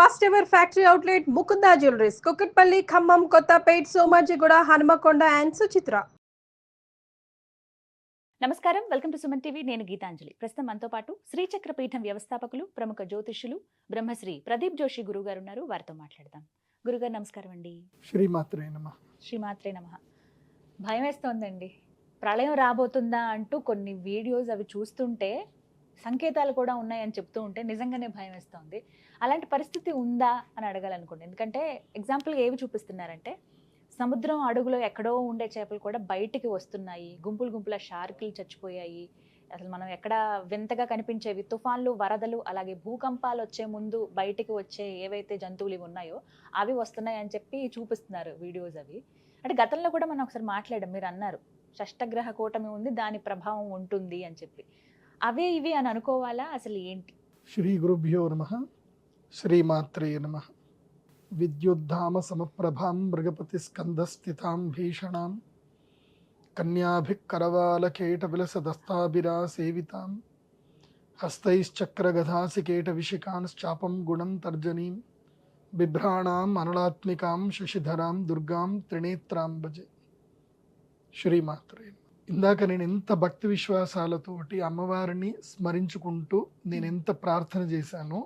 First ever factory outlet Mukunda jewelleries Kukatpally, Khammam, Kothapet, Somajiguda, Hanamkonda and Suchitra. నమస్కారం, welcome to Suman TV. నేను గీతాంజలి. ప్రస్తుతం మనతో పాటు శ్రీచక్ర పీఠం వ్యవస్థాపకులు, ప్రముఖ జ్యోతిష్యులు బ్రహ్మశ్రీ ప్రదీప్ జోషి గురువు గారు ఉన్నారు. వారితో మాట్లాడదాం. గురుగారు నమస్కారం అండి. శ్రీమాత్రే నమః. శ్రీమాత్రే నమః. భయం వేస్తోందండి. ప్రళయం రాబోతుందా అంటూ కొన్ని వీడియోస్ అవి చూస్తుంటే సంకేతాలు కూడా ఉన్నాయని చెప్తూ ఉంటే నిజంగానే భయం వేస్తోంది. అలాంటి పరిస్థితి ఉందా అని అడగాలనుకోండి. ఎందుకంటే ఎగ్జాంపుల్గా ఏవి చూపిస్తున్నారంటే, సముద్రం అడుగులో ఎక్కడో ఉండే చేపలు కూడా బయటికి వస్తున్నాయి, గుంపులు గుంపుల షార్కులు చచ్చిపోయాయి. అసలు మనం ఎక్కడ వింతగా కనిపించేవి తుఫాన్లు, వరదలు, అలాగే భూకంపాలు వచ్చే ముందు బయటికి వచ్చే ఏవైతే జంతువులు ఇవి ఉన్నాయో అవి వస్తున్నాయి అని చెప్పి చూపిస్తున్నారు వీడియోస్. అవి అంటే గతంలో కూడా మనం ఒకసారి మాట్లాడాం, మీరు అన్నారు షష్టగ్రహ కూటమి ఉంది, దాని ప్రభావం ఉంటుంది అని చెప్పి. అవే ఇవి అని అనుకోవాలా, అసలు ఏంటి? శ్రీ గురుభ్యో నమః. శ్రీమాత్రే నమః. విద్యుద్ధామ సమప్రభాం మృగపతి స్కందస్థితాం భీషణాం కన్యాభికరవాలకేట విలసదస్తాభిరా సేవితాం హస్తైశ్చక్రగధాసికేట విశికాంశ్చాపం గుణం తర్జనీం బిభ్రాణాం అనలాత్మికాం శశిధరాం దుర్గాం త్రినేత్రాం భజే. శ్రీమాత్రే. ఇందాక నేను ఎంత భక్తి విశ్వాసాలతోటి అమ్మవారిని స్మరించుకుంటూ నేను ఎంత ప్రార్థన చేశానో,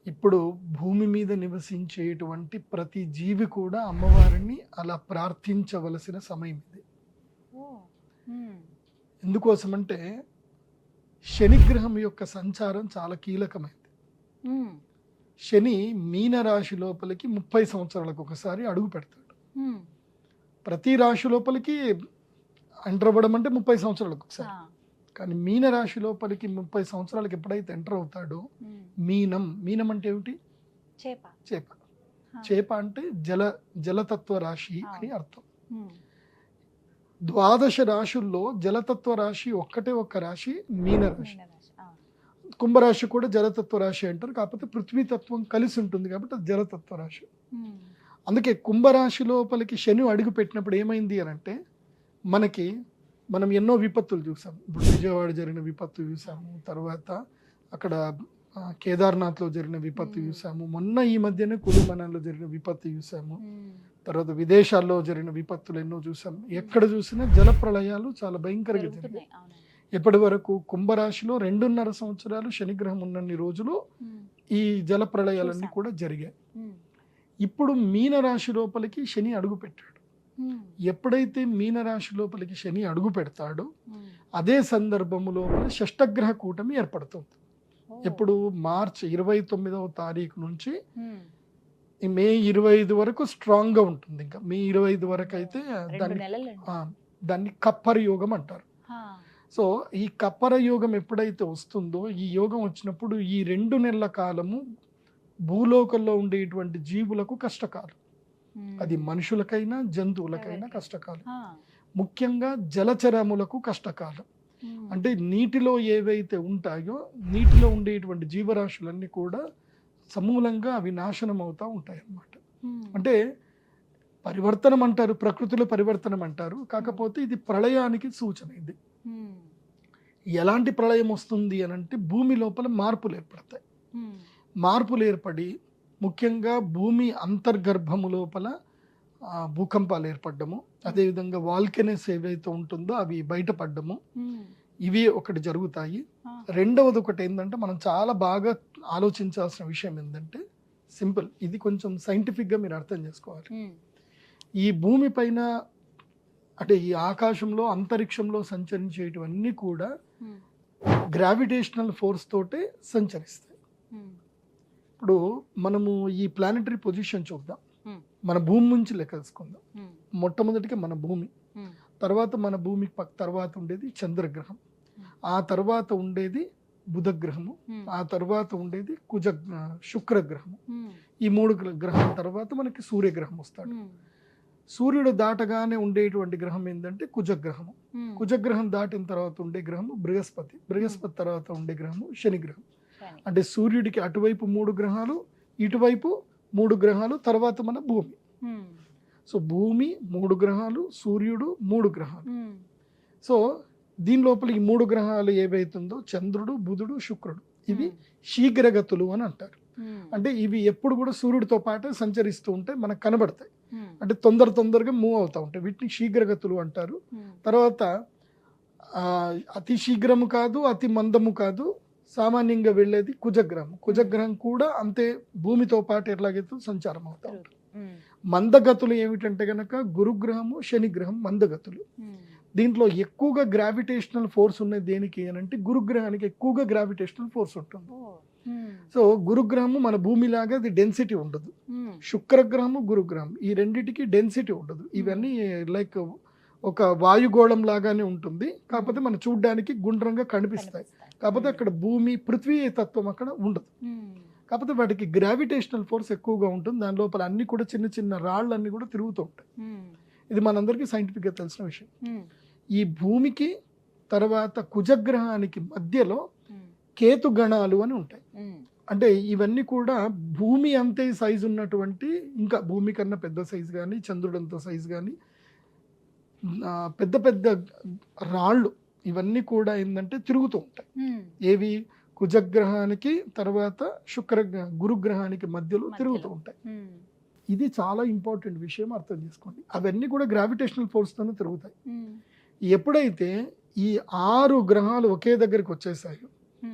ఇప్పుడు భూమి మీద నివసించేటువంటి ప్రతి జీవి కూడా అమ్మవారిని అలా ప్రార్థించవలసిన సమయం ఇది. ఎందుకోసమంటే శనిగ్రహం యొక్క సంచారం చాలా కీలకమైంది. శని మీనరాశి లోపలికి 30 సంవత్సరాలకు ఒకసారి అడుగు పెడతాడు. ప్రతి రాశి లోపలికి ఎంటర్ అవ్వడం అంటే 30 సంవత్సరాలకు ఒకసారి. కానీ మీన రాశి లోపలికి 30 సంవత్సరాలకు ఎప్పుడైతే ఎంటర్ అవుతాడో, మీనం అంటే ఏమిటి? చేప. చేప అంటే జలతత్వ రాశి అని అర్థం. 12 రాశుల్లో జలతత్వ రాశి ఒక్కటే ఒక్క రాశి మీనరాశి. కుంభరాశి కూడా జలతత్వ రాశి అంటారు, కాకపోతే పృథ్వీతత్వం కలిసి ఉంటుంది కాబట్టి అది జలతత్వ రాశి. అందుకే కుంభరాశి లోపలికి శని అడుగు పెట్టినప్పుడు ఏమైంది అని అంటే, మనం ఎన్నో విపత్తులు చూసాం. ఇప్పుడు విజయవాడ జరిగిన విపత్తు చూసాము, తర్వాత అక్కడ కేదార్నాథ్లో జరిగిన విపత్తు చూసాము, మొన్న ఈ మధ్యనే కులుమనాల్లో జరిగిన విపత్తు చూసాము, తర్వాత విదేశాల్లో జరిగిన విపత్తులు ఎన్నో చూసాము. ఎక్కడ చూసినా జల ప్రళయాలు చాలా భయంకరంగా జరిగాయి. ఎప్పటి వరకు కుంభరాశిలో 2.5 సంవత్సరాలు శనిగ్రహం ఉన్నన్ని రోజులు ఈ జల ప్రళయాలన్నీ కూడా జరిగాయి. ఇప్పుడు మీనరాశి లోపలికి శని అడుగు పెట్టాడు. ఎప్పుడైతే మీనరాశి లోపలికి శని అడుగు పెడతాడో అదే సందర్భంలో షష్టగ్రహ కూటమి ఏర్పడుతుంది. ఎప్పుడు మార్చి 29వ తారీఖు నుంచి మే 25 వరకు స్ట్రాంగ్ గా ఉంటుంది. ఇంకా మే 25 వరకు అయితే దాన్ని కప్పర యోగం అంటారు. సో ఈ కప్పర యోగం ఎప్పుడైతే వస్తుందో, ఈ యోగం వచ్చినప్పుడు ఈ 2 నెలల కాలము భూలోకంలో ఉండేటువంటి జీవులకు కష్టకాలం. అది మనుషులకైనా జంతువులకైనా కష్టకాలం. ముఖ్యంగా జలచరములకు కష్టకాలం. అంటే నీటిలో ఏవైతే ఉంటాయో, నీటిలో ఉండేటువంటి జీవరాశులన్నీ కూడా సమూలంగా అవి నాశనం అవుతూ ఉంటాయి అన్నమాట. అంటే పరివర్తనం అంటారు, ప్రకృతిలో పరివర్తనం అంటారు, కాకపోతే ఇది ప్రళయానికి సూచన. ఇది ఎలాంటి ప్రళయం వస్తుంది అని అంటే, భూమి లోపల మార్పులు ఏర్పడతాయి. మార్పులు ఏర్పడి ముఖ్యంగా భూమి అంతర్గర్భము లోపల భూకంపాలు ఏర్పడ్డము, అదేవిధంగా వాల్కెనస్ ఏవైతే ఉంటుందో అవి బయటపడ్డము, ఇవి ఒకటి జరుగుతాయి. రెండవది ఒకటి ఏంటంటే, మనం చాలా బాగా ఆలోచించాల్సిన విషయం ఏంటంటే, సింపుల్, ఇది కొంచెం సైంటిఫిక్గా మీరు అర్థం చేసుకోవాలి. ఈ భూమి పైన అంటే ఈ ఆకాశంలో అంతరిక్షంలో సంచరించేటివన్నీ కూడా గ్రావిటేషనల్ ఫోర్స్ తోటే సంచరిస్తాయి. ఇప్పుడు మనము ఈ ప్లానెటరీ పొజిషన్ చూద్దాం. మన భూమి నుంచి లెక్క తీసుకుందాం. మొట్టమొదటిగా మన భూమి, తర్వాత మన భూమి తర్వాత ఉండేది చంద్రగ్రహం, ఆ తర్వాత ఉండేది బుధగ్రహము, ఆ తర్వాత ఉండేది శుక్రగ్రహము. ఈ 3 గ్రహం తర్వాత మనకి సూర్యగ్రహం వస్తాడు. సూర్యుడు దాటగానే ఉండేటువంటి గ్రహం ఏంటంటే కుజగ్రహము. కుజగ్రహం దాటిన తర్వాత ఉండే గ్రహము బృహస్పతి. బృహస్పతి తర్వాత ఉండే గ్రహము శనిగ్రహం. అంటే సూర్యుడికి అటువైపు 3 గ్రహాలు, ఇటువైపు 3 గ్రహాలు, తర్వాత మన భూమి. సో భూమి 3 గ్రహాలు, సూర్యుడు 3 గ్రహాలు. సో దీని లోపల ఈ 3 గ్రహాలు ఏవైతుందో చంద్రుడు, బుధుడు, శుక్రుడు, ఇవి శీఘ్రగతులు అని అంటారు. అంటే ఇవి ఎప్పుడు కూడా సూర్యుడితో పాటే సంచరిస్తూ ఉంటాయి, మనకు కనబడతాయి. అంటే తొందరగా మూవ్ అవుతూ ఉంటాయి. వీటిని శీఘ్రగతులు అంటారు. తర్వాత అతి శీఘ్రము కాదు, అతి మందము కాదు, సామాన్యంగా వెళ్ళేది కుజగ్రహం. కుజగ్రహం కూడా అంతే భూమితో పాటు ఎట్లాగైతే సంచారం అవుతా ఉంటుంది. మందగతులు ఏమిటంటే గనక గురుగ్రహము, శనిగ్రహం మందగతులు. దీంట్లో ఎక్కువగా గ్రావిటేషనల్ ఫోర్స్ ఉన్నది దేనికి అని అంటే గురుగ్రహానికి ఎక్కువగా గ్రావిటేషనల్ ఫోర్స్ ఉంటుంది. సో గురుగ్రహము మన భూమిలాగా అది డెన్సిటీ ఉండదు. శుక్రగ్రహము, గురుగ్రహం ఈ రెండిటికి డెన్సిటీ ఉండదు. ఇవన్నీ లైక్ ఒక వాయుగోళం లాగానే ఉంటుంది, కాకపోతే మనం చూడడానికి గుండ్రంగా కనిపిస్తాయి. కాకపోతే అక్కడ భూమి, పృథ్వీ తత్వం అక్కడ ఉండదు. కాకపోతే వాటికి గ్రావిటేషనల్ ఫోర్స్ ఎక్కువగా ఉంటుంది. దాని లోపల అన్ని కూడా చిన్న చిన్న రాళ్ళన్నీ కూడా తిరుగుతూ ఉంటాయి. ఇది మనందరికీ సైంటిఫిక్గా తెలిసిన విషయం. ఈ భూమికి తర్వాత కుజగ్రహానికి మధ్యలో కేతు గణాలు అని ఉంటాయి. అంటే ఇవన్నీ కూడా భూమి అంతే సైజు ఉన్నటువంటి, ఇంకా భూమి కన్నా పెద్ద సైజు కానీ, చంద్రుడంత సైజు కానీ పెద్ద పెద్ద రాళ్ళు ఇవన్నీ కూడా ఏంటంటే తిరుగుతూ ఉంటాయి. ఏవి? కుజగ్రహానికి తర్వాత గురుగ్రహానికి మధ్యలో తిరుగుతూ ఉంటాయి. ఇది చాలా ఇంపార్టెంట్ విషయం, అర్థం చేసుకోండి. అవన్నీ కూడా గ్రావిటేషనల్ ఫోర్స్తోనే తిరుగుతాయి. ఎప్పుడైతే ఈ 6 గ్రహాలు ఒకే దగ్గరికి వచ్చేసాయో,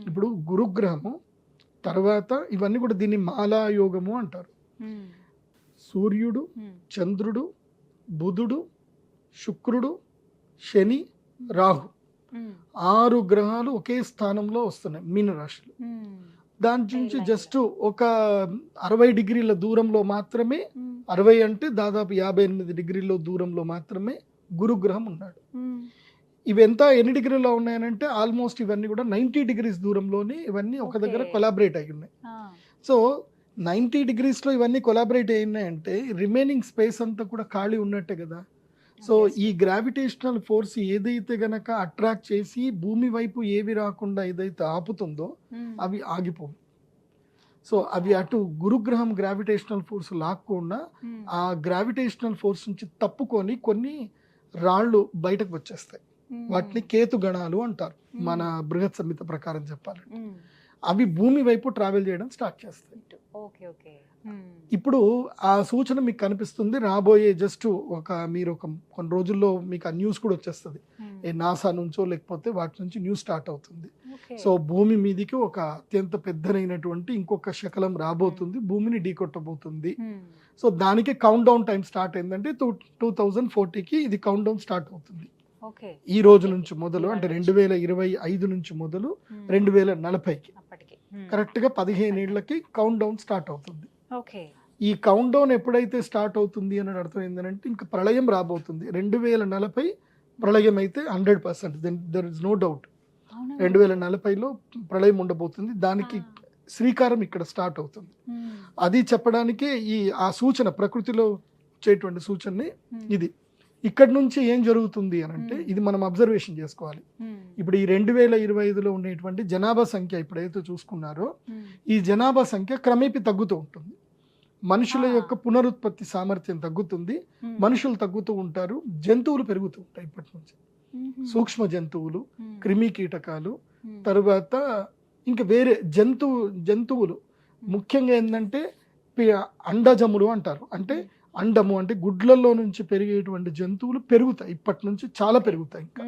ఇప్పుడు గురుగ్రహము తర్వాత ఇవన్నీ కూడా దీన్ని మాలాయోగము అంటారు. సూర్యుడు, చంద్రుడు, బుధుడు, శుక్రుడు, శని, రాహు 6 గ్రహాలు ఒకే స్థానంలో వస్తున్నాయి మీనరాశిలో. దాని నుంచి జస్ట్ ఒక 60 డిగ్రీల దూరంలో మాత్రమే, 60 అంటే దాదాపు 58 డిగ్రీల దూరంలో మాత్రమే గురుగ్రహం ఉన్నాడు. ఇవెంత ఎన్ని డిగ్రీలో ఉన్నాయనంటే ఆల్మోస్ట్ ఇవన్నీ కూడా 90 డిగ్రీస్ దూరంలోనే ఇవన్నీ ఒక దగ్గర కొలాబరేట్ అయి ఉన్నాయి. సో 90 డిగ్రీస్లో ఇవన్నీ కొలాబరేట్ అయినాయంటే రిమైనింగ్ స్పేస్ అంతా కూడా ఖాళీ ఉన్నట్టే కదా. సో ఈ గ్రావిటేషనల్ ఫోర్స్ ఏదైతే గనక అట్రాక్ట్ చేసి భూమి వైపు ఏవి రాకుండా ఏదైతే ఆపుతుందో అవి ఆగిపోవు. సో అవి అటు గురుగ్రహం గ్రావిటేషనల్ ఫోర్స్ లాక్కుండా ఆ గ్రావిటేషనల్ ఫోర్స్ నుంచి తప్పుకొని కొన్ని రాళ్ళు బయటకు వచ్చేస్తాయి. వాటిని కేతు గణాలు అంటారు మన బృహత్ సంహిత ప్రకారం చెప్పాలంటే. అవి భూమి వైపు ట్రావెల్ చేయడం స్టార్ట్ చేస్తాయి. ఇప్పుడు ఆ సూచన మీకు కనిపిస్తుంది రాబోయే జస్ట్ మీరు కొన్ని రోజుల్లో మీకు ఆ న్యూస్ కూడా వచ్చేస్తుంది. నాసా నుంచో లేకపోతే వాటి నుంచి న్యూస్ స్టార్ట్ అవుతుంది. సో భూమి మీదికి ఒక అత్యంత పెద్దనైనటువంటి ఇంకొక శకలం రాబోతుంది, భూమిని ఢీకొట్టబోతుంది. సో దానికి కౌంట్ డౌన్ టైం స్టార్ట్ అయిందంటే 2040కి ఇది కౌంట్ డౌన్ స్టార్ట్ అవుతుంది. ఈ రోజు నుంచి మొదలు, అంటే 2025 నుంచి మొదలు 2040కి కరెక్ట్ గా 15 ఏళ్లకి కౌంట్ డౌన్ స్టార్ట్ అవుతుంది. ఈ కౌంట్ డౌన్ ఎప్పుడైతే స్టార్ట్ అవుతుంది అని అర్థం ఏంటంటే ఇంకా ప్రళయం రాబోతుంది. 2040 ప్రళయం అయితే 100%, దెర్ ఇస్ నో డౌట్. 2040లో ప్రళయం ఉండబోతుంది. దానికి శ్రీకారం ఇక్కడ స్టార్ట్ అవుతుంది. అది చెప్పడానికి ఆ సూచన, ప్రకృతిలో వచ్చేటువంటి సూచనని ఇది. ఇక్కడ నుంచి ఏం జరుగుతుంది అని అంటే ఇది మనం అబ్జర్వేషన్ చేసుకోవాలి. ఇప్పుడు ఈ 2025లో ఉండేటువంటి జనాభా సంఖ్య ఇప్పుడైతే చూసుకున్నారో ఈ జనాభా సంఖ్య క్రమేపీ తగ్గుతూ ఉంటుంది. మనుషుల యొక్క పునరుత్పత్తి సామర్థ్యం తగ్గుతుంది, మనుషులు తగ్గుతూ ఉంటారు, జంతువులు పెరుగుతూ ఉంటాయి. ఇప్పటి నుంచి సూక్ష్మ జంతువులు, క్రిమి కీటకాలు, తర్వాత ఇంకా వేరే జంతువులు ముఖ్యంగా ఏంటంటే అండజములు అంటారు. అంటే అండము అంటే గుడ్లలో నుంచి పెరిగేటువంటి జంతువులు పెరుగుతాయి. ఇప్పటి నుంచి చాలా పెరుగుతాయి. ఇంకా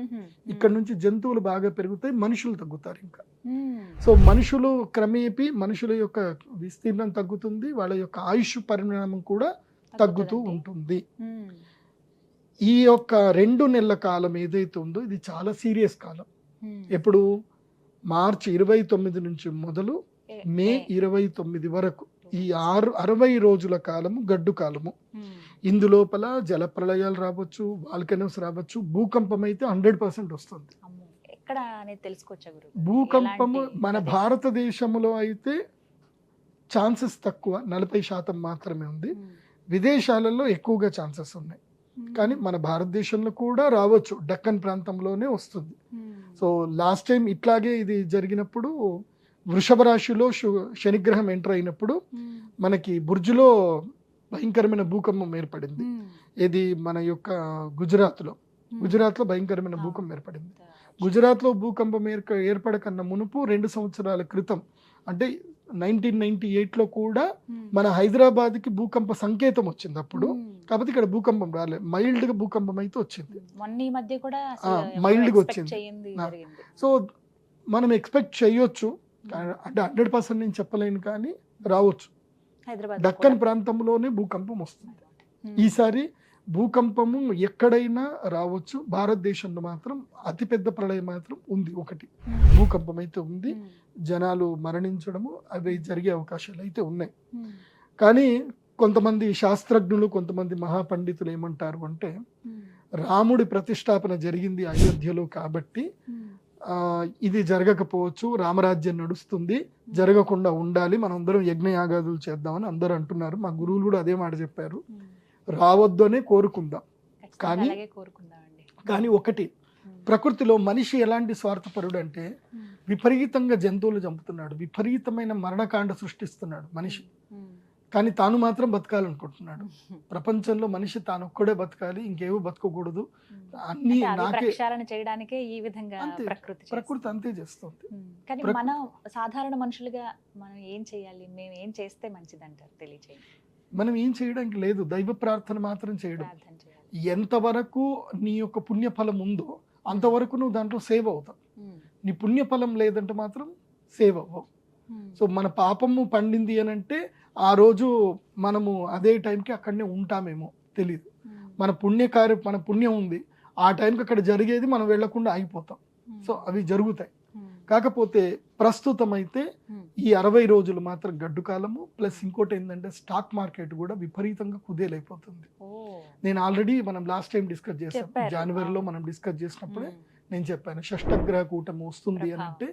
ఇక్కడ నుంచి జంతువులు బాగా పెరుగుతాయి, మనుషులు తగ్గుతారు. ఇంకా సో మనుషులు క్రమేపీ మనుషుల యొక్క విస్తీర్ణం తగ్గుతుంది, వాళ్ళ యొక్క ఆయుష్ పరిణామం కూడా తగ్గుతూ ఉంటుంది. ఈ యొక్క 2 నెలల కాలం ఏదైతే ఉందో ఇది చాలా సీరియస్ కాలం. ఎప్పుడు మార్చి 29 నుంచి మొదలు మే 29 వరకు ఈ 60 రోజుల కాలము గడ్డు కాలము. ఇందులోపల జల ప్రళయాలు రావచ్చు, వాల్కనోస్ రావచ్చు, భూకంపం అయితే 100% వస్తుంది. భూకంపము మన భారతదేశంలో అయితే ఛాన్సెస్ తక్కువ, 40% మాత్రమే ఉంది. విదేశాలలో ఎక్కువగా ఛాన్సెస్ ఉన్నాయి. కానీ మన భారతదేశంలో కూడా రావచ్చు, డక్కన్ ప్రాంతంలోనే వస్తుంది. సో లాస్ట్ టైం ఇట్లాగే ఇది జరిగినప్పుడు వృషభ రాశిలో శనిగ్రహం ఎంటర్ అయినప్పుడు మనకి బుర్జులో భయంకరమైన భూకంపం ఏర్పడింది. ఇది మన యొక్క గుజరాత్లో భయంకరమైన భూకంపం ఏర్పడింది. గుజరాత్లో భూకంపం ఏర్పడకన్నా మునుపు 2 సంవత్సరాల క్రితం, అంటే 1998లో కూడా మన హైదరాబాద్కి భూకంప సంకేతం వచ్చింది అప్పుడు. కాకపోతే ఇక్కడ భూకంపం రాలేదు, మైల్డ్గా భూకంపం అయితే వచ్చింది. మొన్న ఈ మధ్య కూడా మైల్డ్గా వచ్చింది. సో మనం ఎక్స్పెక్ట్ చేయొచ్చు, అంటే 100% నేను చెప్పలేను కానీ రావచ్చు. దక్కన్ ప్రాంతంలోనే భూకంపం వస్తుంది ఈసారి. భూకంపము ఎక్కడైనా రావచ్చు, భారతదేశంలో మాత్రం అతిపెద్ద ప్రళయం మాత్రం ఉంది, ఒకటి భూకంపం అయితే ఉంది. జనాలు మరణించడము అవి జరిగే అవకాశాలు అయితే ఉన్నాయి. కానీ కొంతమంది శాస్త్రజ్ఞులు, కొంతమంది మహాపండితులు ఏమంటారు అంటే, రాముడి ప్రతిష్టాపన జరిగింది అయోధ్యలో కాబట్టి ఇది జరగకపోవచ్చు, రామరాజ్యం నడుస్తుంది, జరగకుండా ఉండాలి, మనందరం యజ్ఞయాగాదులు చేద్దామని అందరూ అంటున్నారు. మా గురువులు కూడా అదే మాట చెప్పారు, రావద్దు అనే కోరుకుందాం. కానీ ఒకటి, ప్రకృతిలో మనిషి ఎలాంటి స్వార్థపరుడు అంటే విపరీతంగా జంతువులు చంపుతున్నాడు, విపరీతమైన మరణకాండ సృష్టిస్తున్నాడు మనిషి. కానీ తాను మాత్రం బతకాలనుకుంటున్నాడు. ప్రపంచంలో మనిషి తాను ఒక్కడే బతకాలి, ఇంకేవో బతకకూడదు, అన్ని నాకే చేయడానికే ఈ విధంగా ప్రకృతి అంతే చేస్తుంది. కానీ మనం సాధారణ మనుషులుగా మనం ఏం చేయాలి, మేము ఏం చేస్తే మంచిది అంటారు తెలియచేయండి. మనం ఏం చేయడానికి లేదు, దైవ ప్రార్థన మాత్రం చేయడం. ఎంతవరకు నీ యొక్క పుణ్యఫలం ఉందో అంతవరకు నువ్వు దాంట్లో సేవ్ అవుతావు. నీ పుణ్యఫలం లేదంటే మాత్రం సేవ్ అవ్వవు. సో మన పాపము పండింది అని అంటే ఆ రోజు మనము అదే టైంకి అక్కడనే ఉంటామేమో తెలియదు. మన మన పుణ్యం ఉంది, ఆ టైంకి అక్కడ జరిగేది మనం వెళ్లకుండా ఆగిపోతాం. సో అవి జరుగుతాయి. కాకపోతే ప్రస్తుతం అయితే ఈ 60 రోజులు మాత్రం గడ్డు కాలము. ప్లస్ ఇంకోటి ఏంటంటే స్టాక్ మార్కెట్ కూడా విపరీతంగా కుదేలైపోతుంది. నేను ఆల్రెడీ మనం లాస్ట్ టైం డిస్కస్ చేసాం, జనవరిలో మనం డిస్కస్ చేసినప్పుడే నేను చెప్పాను, షష్టగ్రహ కూటమి వస్తుంది అని అంటే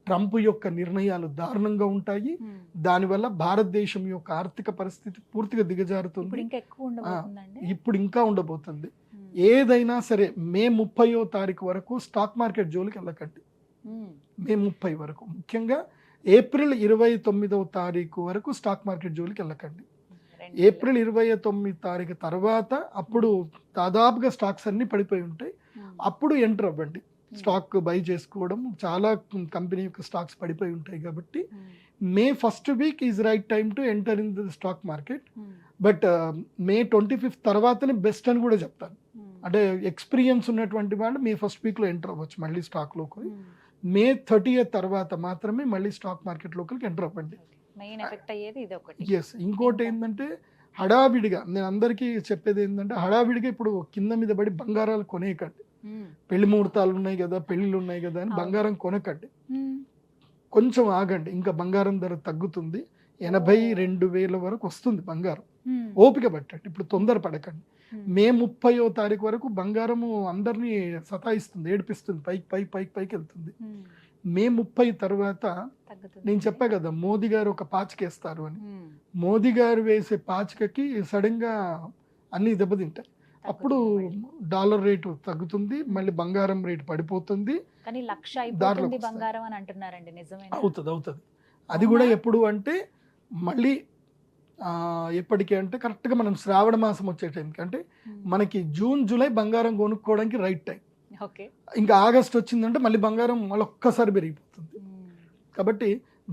ట్రంప్ యొక్క నిర్ణయాలు దారుణంగా ఉంటాయి. దానివల్ల భారతదేశం యొక్క ఆర్థిక పరిస్థితి పూర్తిగా దిగజారుతుంది. ఇప్పుడు ఇంకా ఉండబోతుంది. ఏదైనా సరే మే 30వ తారీఖు వరకు స్టాక్ మార్కెట్ జోలికి వెళ్ళకండి. మే 30 వరకు, ముఖ్యంగా ఏప్రిల్ 29వ తారీఖు వరకు స్టాక్ మార్కెట్ జోలికి వెళ్ళకండి. ఏప్రిల్ 29 తారీఖు తర్వాత అప్పుడు దాదాపుగా స్టాక్స్ అన్ని పడిపోయి ఉంటాయి, అప్పుడు ఎంటర్ అవ్వండి. స్టాక్ బై చేసుకోవడం, చాలా కంపెనీ యొక్క స్టాక్స్ పడిపోయి ఉంటాయి కాబట్టి May first week is right time to enter in the stock market. But May 25 తర్వాతనే బెస్ట్ అని కూడా చెప్తాను. అంటే ఎక్స్పీరియన్స్ ఉన్నటువంటి వాళ్ళు మే ఫస్ట్ వీక్లో ఎంటర్ అవ్వచ్చు మళ్ళీ స్టాక్లోకి. మే 30th తర్వాత మాత్రమే మళ్ళీ స్టాక్ మార్కెట్ లోకి ఎంటర్ అవ్వండి. ఎస్, ఇంకోటి ఏంటంటే హడావిడిగా నేను అందరికీ చెప్పేది ఏంటంటే, హడావిడిగా ఇప్పుడు కింద మీద పడి బంగారాలు కొనేయకండి. పెళ్లి ముహూర్తాలు ఉన్నాయి కదా, పెళ్లిళ్ళు ఉన్నాయి కదా అని బంగారం కొనకండి. కొంచెం ఆగండి, ఇంకా బంగారం ధర తగ్గుతుంది. 82,000 వరకు వస్తుంది బంగారం. ఓపిక పట్టండి, ఇప్పుడు తొందర పడకండి. మే 30వ తారీఖు వరకు బంగారము అందరినీ సతాయిస్తుంది, ఏడిపిస్తుంది, పైకి వెళ్తుంది. మే 30 తర్వాత నేను చెప్పా కదా, మోదీ గారు ఒక పాచికేస్తారు అని. మోదీ గారు వేసే పాచికకి సడన్ గా అన్ని దెబ్బతింటాయి. అప్పుడు డాలర్ రేటు తగ్గుతుంది, మళ్ళీ బంగారం రేటు పడిపోతుంది. అవుతుంది. అది కూడా ఎప్పుడు అంటే మళ్ళీ ఎప్పటికీ అంటే కరెక్ట్గా మనం శ్రావణ మాసం వచ్చే టైంకి, అంటే మనకి జూన్ జూలై బంగారం కొనుక్కోవడానికి రైట్ టైం. ఇంకా ఆగస్ట్ వచ్చిందంటే మళ్ళీ బంగారం మళ్ళీ ఒక్కసారి పెరిగిపోతుంది. కాబట్టి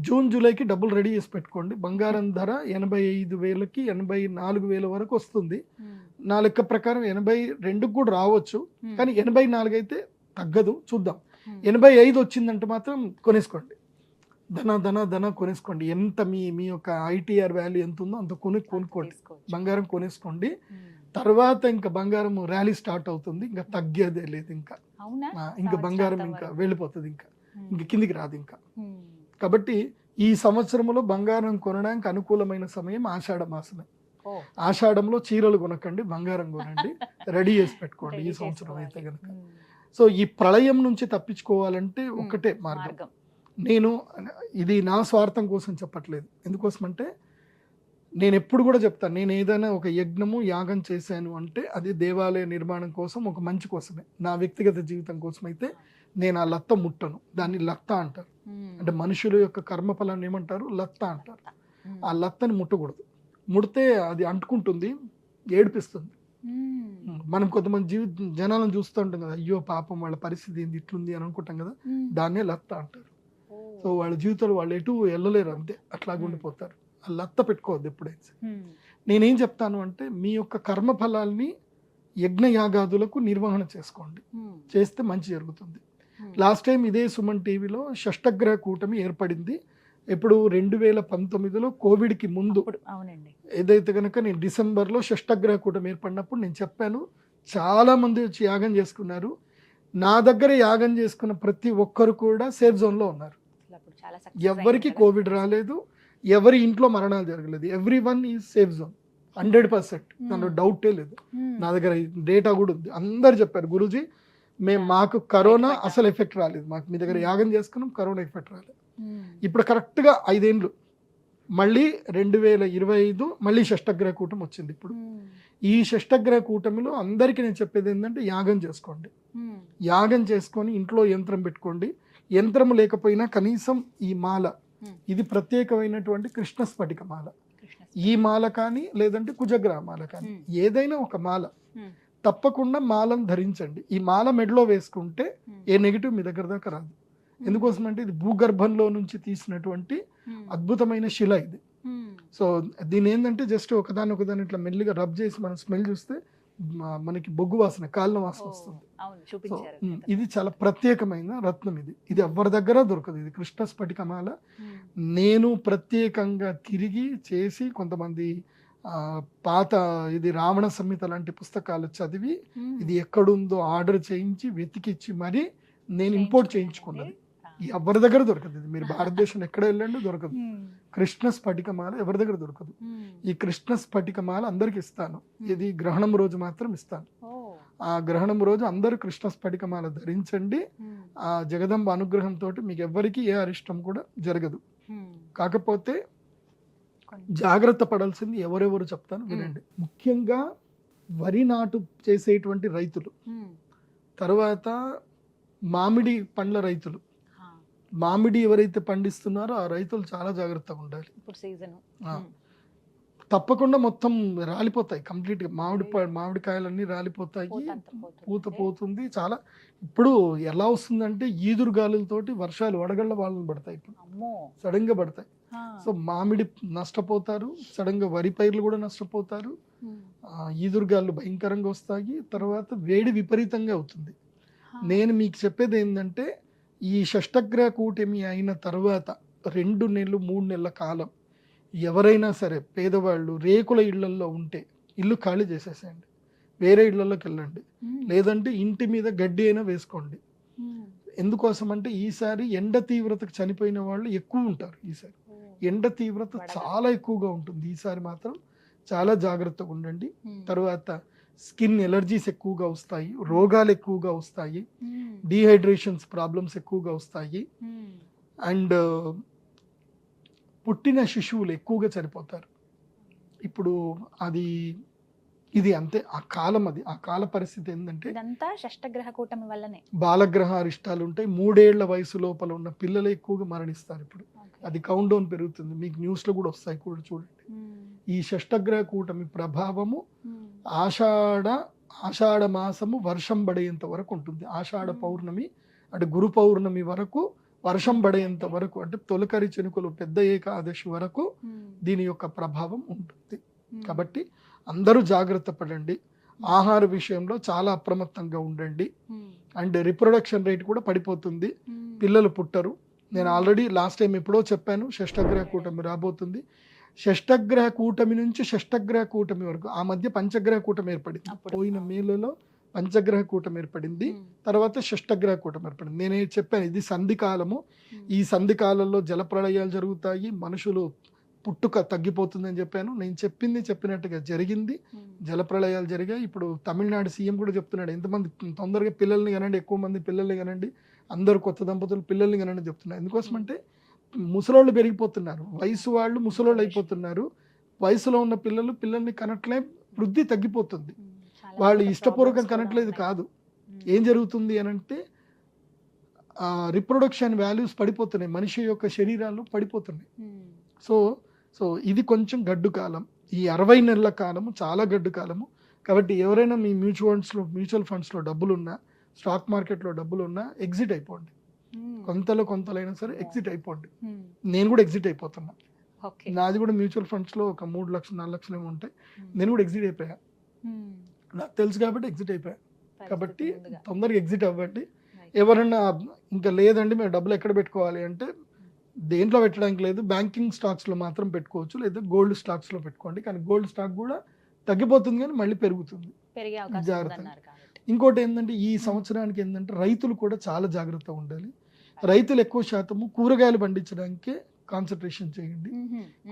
జూన్ జూలైకి డబ్బులు రెడీ చేసి పెట్టుకోండి. బంగారం ధర 85,000కి 84,000 వరకు వస్తుంది. నా లెక్క ప్రకారం 82 కూడా రావచ్చు, కానీ 84 అయితే తగ్గదు, చూద్దాం. 85 వచ్చిందంటే మాత్రం కొనేసుకోండి, ధన కొనేసుకోండి. ఎంత మీ యొక్క ఐటీఆర్ వాల్యూ ఎంత ఉందో అంత కొనుక్కోండి, బంగారం కొనేసుకోండి. తర్వాత ఇంకా బంగారం ర్యాలీ స్టార్ట్ అవుతుంది, ఇంకా తగ్గేదే లేదు. ఇంకా బంగారం ఇంకా వెళ్ళిపోతుంది, ఇంకా కిందికి రాదు ఇంకా. కాబట్టి ఈ సంవత్సరంలో బంగారం కొనడానికి అనుకూలమైన సమయం ఆషాఢ మాసమే. ఆషాఢంలో చీరలు కొనకండి, బంగారం కొనండి, రెడీ చేసి పెట్టుకోండి ఈ సంవత్సరం అయితే కనుక. సో ఈ ప్రళయం నుంచి తప్పించుకోవాలంటే ఒకటే మార్గం. నేను ఇది నా స్వార్థం కోసం చెప్పట్లేదు. ఎందుకోసం అంటే నేను ఎప్పుడు కూడా చెప్తాను, నేను ఏదైనా ఒక యజ్ఞము యాగం చేశాను అంటే అది దేవాలయ నిర్మాణం కోసం, ఒక మంచి కోసమే. నా వ్యక్తిగత జీవితం కోసం అయితే నేను ఆ లత్త ముట్టను. దాన్ని లత్త అంటారు. అంటే మనుషుల యొక్క కర్మఫలాన్ని ఏమంటారు? లత్త అంటారు. ఆ లత్తని ముట్టకూడదు. ముడితే అది అంటుకుంటుంది, ఏడిపిస్తుంది. మనం కొంతమంది జనాలను చూస్తూ ఉంటాం కదా, అయ్యో పాపం వాళ్ళ పరిస్థితి ఏంది ఇట్లుంది అని అనుకుంటాం కదా, దాన్నే లత్త అంటారు. సో సో వాళ్ళ జీవితంలో వాళ్ళు ఎటు వెళ్ళలేరు, అంతే అట్లాగ ఉండిపోతారు. లత్త పెట్టుకోవద్దు ఎప్పుడైతే. నేనేం చెప్తాను అంటే మీ యొక్క కర్మ ఫలాల్ని యజ్ఞయాగాదులకు నిర్వహణ చేసుకోండి, చేస్తే మంచి జరుగుతుంది. లాస్ట్ టైం ఇదే సుమన్ టీవీలో షష్టగ్రహ కూటమి ఏర్పడింది. ఇప్పుడు 2019లో కోవిడ్కి ముందు. అవునండి. ఏదైతే కనుక నేను డిసెంబర్లో షష్టగ్రహ కూటమి ఏర్పడినప్పుడు నేను చెప్పాను, చాలా మంది వచ్చి యాగం చేసుకున్నారు. నా దగ్గర యాగం చేసుకున్న ప్రతి ఒక్కరు కూడా సేఫ్ జోన్లో ఉన్నారు. ఎవరికి కోవిడ్ రాలేదు, ఎవరి ఇంట్లో మరణాలు జరగలేదు. ఎవ్రీ వన్ ఈ సేఫ్ జోన్ 100%. దాంట్లో డౌటే లేదు. నా దగ్గర డేటా కూడా ఉంది. అందరు చెప్పారు, గురూజీ మాకు కరోనా అసలు ఎఫెక్ట్ రాలేదు, మాకు మీ దగ్గర యాగం చేసుకున్నాం, కరోనా ఎఫెక్ట్ రాలేదు. ఇప్పుడు కరెక్ట్గా 5 ఏళ్ళు మళ్ళీ 2025 మళ్ళీ షష్టగ్రహ కూటమి వచ్చింది. ఇప్పుడు ఈ షష్టగ్రహ కూటమిలో అందరికీ నేను చెప్పేది ఏంటంటే యాగం చేసుకోండి. యాగం చేసుకొని ఇంట్లో యంత్రం పెట్టుకోండి. యంత్రం లేకపోయినా కనీసం ఈ మాల, ఇది ప్రత్యేకమైనటువంటి కృష్ణ స్ఫటిక మాల, ఈ మాల కానీ లేదంటే కుజగ్రహ మాల కానీ ఏదైనా ఒక మాల తప్పకుండా మాలను ధరించండి. ఈ మాల మెడలో వేసుకుంటే ఏ నెగిటివ్ మీ దగ్గర దాకా రాదు. ఎందుకోసం అంటే ఇది భూగర్భంలో నుంచి తీసినటువంటి అద్భుతమైన శిల ఇది. సో దీని ఏంటంటే జస్ట్ ఒకదాని ఇట్లా మెల్లిగా రబ్ చేసి మనం స్మెల్ చూస్తే మనకి బొగ్గు వాసన, కాళ్ళ వాసన వస్తుంది. సో ఇది చాలా ప్రత్యేకమైన రత్నం. ఇది ఎవరి దగ్గర దొరకదు. ఇది కృష్ణ స్ఫటికమాల. నేను ప్రత్యేకంగా తిరిగి చేసి కొంతమంది పాత ఇది రావణ సంహిత లాంటి పుస్తకాలు చదివి ఇది ఎక్కడుందో ఆర్డర్ చేయించి వెతికిచ్చి మరి నేను ఇంపోర్ట్ చేయించుకున్నది. ఎవరి దగ్గర దొరకదు. ఇది మీరు భారతదేశం ఎక్కడ వెళ్ళండి దొరకదు. కృష్ణ స్ఫటికమాల ఎవరి దగ్గర దొరకదు. ఈ కృష్ణ స్ఫటికమాల అందరికి ఇస్తాను. ఇది గ్రహణం రోజు మాత్రం ఇస్తాను. ఆ గ్రహణం రోజు అందరూ కృష్ణ స్ఫటికమాల ధరించండి. ఆ జగదంబ అనుగ్రహంతో మీకు ఎవరికి ఏ అరిష్టం కూడా జరగదు. కాకపోతే జాగ్రత్త పడాల్సింది ఎవరెవరు చెప్తాను వినండి. ముఖ్యంగా వరి నాటు చేసేటువంటి రైతులు, తర్వాత మామిడి పండ్ల రైతులు, మామిడి ఎవరైతే పండిస్తున్నారో ఆ రైతులు చాలా జాగ్రత్తగా ఉండాలి. తప్పకుండా మొత్తం రాలిపోతాయి కంప్లీట్గా. మామిడికాయలన్నీ రాలిపోతాయి, పూత పోతుంది. చాలా ఇప్పుడు ఎలా వస్తుందంటే ఈదురు గాలులతోటి వర్షాలు వడగళ్ళ వాళ్ళని పడతాయి, ఇప్పుడు సడన్ గా పడతాయి. సో మామిడి నష్టపోతారు, సడన్ గా వరి పైర్లు కూడా నష్టపోతారు. ఈదురుగాళ్ళు భయంకరంగా వస్తాయి. తర్వాత వేడి విపరీతంగా అవుతుంది. నేను మీకు చెప్పేది ఏంటంటే ఈ షష్టగ్రహ కూటమి అయిన తర్వాత 2 నెలలు 3 నెలల కాలం ఎవరైనా సరే పేదవాళ్ళు రేకుల ఇళ్లల్లో ఉంటే ఇల్లు ఖాళీ చేసేసేయండి, వేరే ఇళ్లలోకి వెళ్ళండి. లేదంటే ఇంటి మీద గడ్డి అయినా వేసుకోండి. ఎందుకోసం అంటే ఈసారి ఎండ తీవ్రతకు చనిపోయిన వాళ్ళు ఎక్కువ ఉంటారు. ఈసారి ఎండ తీవ్రత చాలా ఎక్కువగా ఉంటుంది. ఈసారి మాత్రం చాలా జాగ్రత్తగా ఉండండి. తర్వాత స్కిన్ ఎలర్జీస్ ఎక్కువగా వస్తాయి, రోగాలు ఎక్కువగా వస్తాయి, డీహైడ్రేషన్స్ ప్రాబ్లమ్స్ ఎక్కువగా వస్తాయి. అండ్ పుట్టిన శిశువులు ఎక్కువగా చనిపోతారు. ఇప్పుడు ఇది అంతే ఆ కాలం. ఆ కాల పరిస్థితి ఏంటంటే షష్టగ్రహ కూటమి వల్లనే బాలగ్రహ అరిష్టాలు ఉంటాయి. 3 ఏళ్ల వయసు లోపల ఉన్న పిల్లలు ఎక్కువగా మరణిస్తారు. ఇప్పుడు అది కౌంట్ డౌన్ పెరుగుతుంది. మీకు న్యూస్లో కూడా వస్తాయి కూడా చూడండి. ఈ షష్టగ్రహ కూటమి ప్రభావము ఆషాఢ మాసము వర్షం పడేంత వరకు ఉంటుంది. ఆషాఢ పౌర్ణమి అంటే గురు పౌర్ణమి వరకు వర్షం పడేంత వరకు, అంటే తొలకరి చెనుకలు పెద్ద ఏకాదశి వరకు దీని యొక్క ప్రభావం ఉంటుంది. కాబట్టి అందరూ జాగ్రత్త పడండి. ఆహార విషయంలో చాలా అప్రమత్తంగా ఉండండి. అండ్ రిప్రొడక్షన్ రేట్ కూడా పడిపోతుంది, పిల్లలు పుట్టరు. నేను ఆల్రెడీ లాస్ట్ టైం ఎప్పుడో చెప్పాను, షష్టగ్రహ కూటమి రాబోతుంది. షష్టగ్రహ కూటమి నుంచి షష్టగ్రహ కూటమి వరకు ఆ మధ్య పంచగ్రహ కూటమి ఏర్పడింది. పోయిన మేలలో పంచగ్రహ కూటమి ఏర్పడింది, తర్వాత షష్టగ్రహ కూటమి ఏర్పడింది. నేనే చెప్పాను ఇది సంధికాలము. ఈ సంధికాలంలో జలప్రళయాలు జరుగుతాయి, మనుషులు పుట్టుక తగ్గిపోతుందని చెప్పాను. నేను చెప్పినట్టుగా జరిగింది. జలప్రళయాలు జరిగాయి. ఇప్పుడు తమిళనాడు సీఎం కూడా చెప్తున్నాడు, ఎంతమంది తొందరగా పిల్లల్ని కనండి, ఎక్కువ మంది పిల్లల్ని కనండి, అందరు కొత్త దంపతులు పిల్లల్ని కనండి చెప్తున్నారు. ఎందుకోసం అంటే ముసలోళ్ళు పెరిగిపోతున్నారు, వయసు వాళ్ళు ముసలోళ్ళు అయిపోతున్నారు. వయసులో ఉన్న పిల్లల్ని కనట్లే, వృద్ధి తగ్గిపోతుంది. వాళ్ళు ఇష్టపూర్వకం కనట్లేదు కాదు. ఏం జరుగుతుంది అని అంటే రిప్రొడక్షన్ వాల్యూస్ పడిపోతున్నాయి, మనిషి యొక్క శరీరాలు పడిపోతున్నాయి. సో ఇది కొంచెం గడ్డు కాలం. ఈ 60 నెలల కాలము చాలా గడ్డు కాలము. కాబట్టి ఎవరైనా మీ మ్యూచువల్ ఫండ్స్లో డబ్బులున్నా, స్టాక్ మార్కెట్లో డబ్బులున్నా ఎగ్జిట్ అయిపోండి. కొంతలైనా సరే ఎగ్జిట్ అయిపోండి. నేను కూడా ఎగ్జిట్ అయిపోతున్నా. ఓకే. నాది కూడా మ్యూచువల్ ఫండ్స్లో ఒక 3 లక్షలు 4 లక్షలు ఏమో ఉంటాయి. నేను కూడా ఎగ్జిట్ అయిపోయా. నాకు తెలుసు కాబట్టి ఎగ్జిట్ అయిపోయా. కాబట్టి తొందరగా ఎగ్జిట్ అవ్వండి. ఎవరన్నా ఇంకా లేదండి మేము డబ్బులు ఎక్కడ పెట్టుకోవాలి అంటే దేంట్లో పెట్టడానికి లేదు, బ్యాంకింగ్ స్టాక్స్లో మాత్రం పెట్టుకోవచ్చు, లేదా గోల్డ్ స్టాక్స్లో పెట్టుకోండి. కానీ గోల్డ్ స్టాక్ కూడా తగ్గిపోతుంది కానీ మళ్ళీ పెరుగుతుంది, పెరిగే అవకాశం జాగ్రత్త. ఉందన్నారు కాబట్టి. ఇంకోటి ఏంటంటే ఈ సంవత్సరానికి ఏంటంటే రైతులు కూడా చాలా జాగ్రత్తగా ఉండాలి. రైతులు ఎక్కువ శాతము కూరగాయలు పండించడానికే కాన్సన్ట్రేషన్ చేయండి.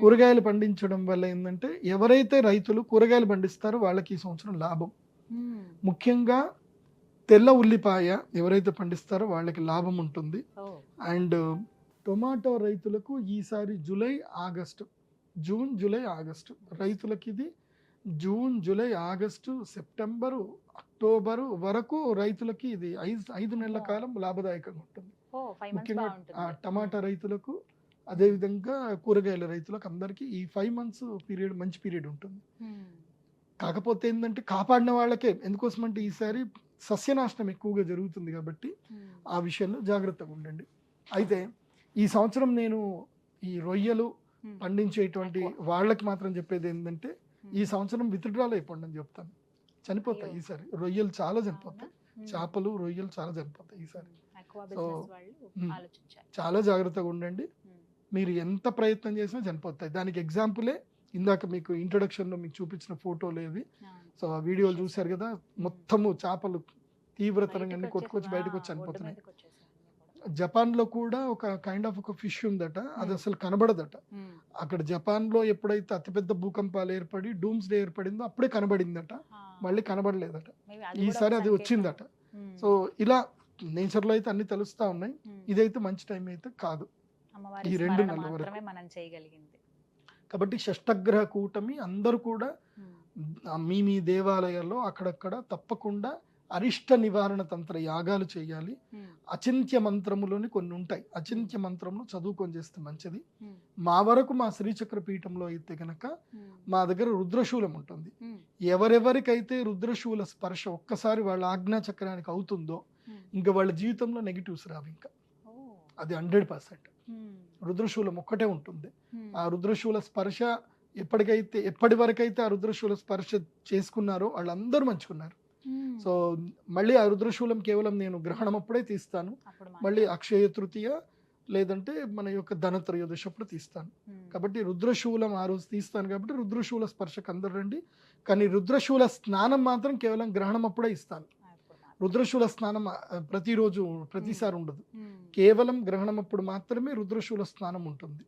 కూరగాయలు పండించడం వల్ల ఏంటంటే ఎవరైతే రైతులు కూరగాయలు పండిస్తారో వాళ్ళకి ఈ సంవత్సరం లాభం. ముఖ్యంగా తెల్ల ఉల్లిపాయ ఎవరైతే పండిస్తారో వాళ్ళకి లాభం ఉంటుంది. అండ్ టొమాటో రైతులకు ఈసారి జూన్ జూలై ఆగస్టు రైతులకి ఇది June July August September October వరకు రైతులకి ఇది 5 నెలల కాలం లాభదాయకంగా ఉంటుంది. ముఖ్యంగా టమాటా రైతులకు అదేవిధంగా కూరగాయల రైతులకు అందరికీ ఈ 5 మంత్స్ పీరియడ్ మంచి పీరియడ్ ఉంటుంది. కాకపోతే ఏంటంటే కాపాడిన వాళ్ళకే, ఎందుకోసం అంటే ఈసారి సస్యనాశనం ఎక్కువగా జరుగుతుంది కాబట్టి ఆ విషయంలో జాగ్రత్తగా ఉండండి. అయితే ఈ సంవత్సరం నేను ఈ రొయ్యలు పండించేటువంటి వాళ్ళకి మాత్రం చెప్పేది ఏంటంటే ఈ సంవత్సరం విత్డ్రాల్ అయిపోండి అని చెప్తాను. చనిపోతాయి ఈసారి రొయ్యలు చాలా చనిపోతాయి, చేపలు రొయ్యలు చాలా చనిపోతాయి ఈసారి. సో చాలా జాగ్రత్తగా ఉండండి. మీరు ఎంత ప్రయత్నం చేసినా చనిపోతాయి. దానికి ఎగ్జాంపులే ఇందాక మీకు ఇంట్రొడక్షన్లో మీకు చూపించిన ఫోటోలు ఏవి. సో ఆ వీడియోలు చూశారు కదా, మొత్తము చేపలు తీవ్రతరంగా కొట్టుకొచ్చి బయటకు వచ్చి చనిపోతున్నాయి. జపాన్లో కూడా ఒక కైండ్ ఆఫ్ ఒక ఫిష్ ఉందట, అది అసలు కనబడదట. అక్కడ జపాన్లో ఎప్పుడైతే అతిపెద్ద భూకంపాలు ఏర్పడి డూమ్స్ డే ఏర్పడిందో అప్పుడే కనబడిందట, మళ్ళీ కనబడలేదట. ఈసారి అది వచ్చిందట. సో ఇలా నేచర్లో అయితే అన్ని తెలుస్తా ఉన్నాయి. ఇదైతే మంచి టైం అయితే కాదు ఈ 2 నెలల వరకు. కాబట్టి షష్టగ్రహ కూటమి అందరూ కూడా మీ దేవాలయాల్లో అక్కడక్కడ తప్పకుండా అరిష్ట నివారణ తంత్ర యాగాలు చేయాలి. అచింత్య మంత్రములోని కొన్ని ఉంటాయి, అచింత్య మంత్రములు చదువుకొని చేస్తే మంచిది. మా వరకు మా శ్రీచక్ర పీఠంలో అయితే కనుక మా దగ్గర రుద్రశూలం ఉంటుంది. ఎవరెవరికైతే రుద్రశూల స్పర్శ ఒక్కసారి వాళ్ళ ఆజ్ఞాచక్రానికి అవుతుందో ఇంకా వాళ్ళ జీవితంలో నెగిటివ్స్ రావు. ఇంకా అది 100%. రుద్రశూలం ఒక్కటే ఉంటుంది. ఆ రుద్రశూల స్పర్శ ఎప్పటి వరకైతే ఆ రుద్రశూల స్పర్శ చేసుకున్నారో వాళ్ళందరూ మంచుకున్నారు. సో మళ్ళీ ఆ రుద్రశూలం కేవలం నేను గ్రహణం అప్పుడే తీస్తాను, మళ్ళీ అక్షయ తృతీయ లేదంటే మన యొక్క ధనత్రయోదశి అప్పుడు తీస్తాను. కాబట్టి రుద్రశూలం ఆ రోజు తీస్తాను కాబట్టి రుద్రశూల స్పర్శకు అందరు రండి. కానీ రుద్రశూల స్నానం మాత్రం కేవలం గ్రహణం అప్పుడే ఇస్తాను. రుద్రశూల స్నానం ప్రతిరోజు ప్రతిసారి ఉండదు, కేవలం గ్రహణం అప్పుడు మాత్రమే రుద్రశూల స్నానం ఉంటుంది.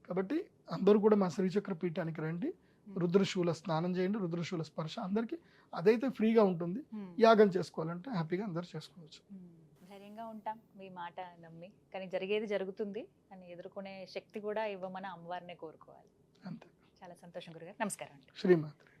కాబట్టి అందరూ కూడా మా శ్రీచక్ర పీఠానికి రండి, రుద్రశూల స్నానం చేయండి, రుద్రశూల స్పర్శ అందరికీ అదైతే ఫ్రీగా ఉంటుంది. యాగం చేసుకోవాలంటే హ్యాపీగా అందరు చేసుకోవచ్చు. ధైర్యంగా ఉంటాం మీ మాట నమ్మి, కానీ జరిగేది జరుగుతుంది అని ఎదుర్కొనే శక్తి కూడా ఇవ్వమని అమ్మవారినే కోరుకోవాలి. అంతే. చాలా సంతోషం గురుగారు. నమస్కారం. శ్రీమాత్రే.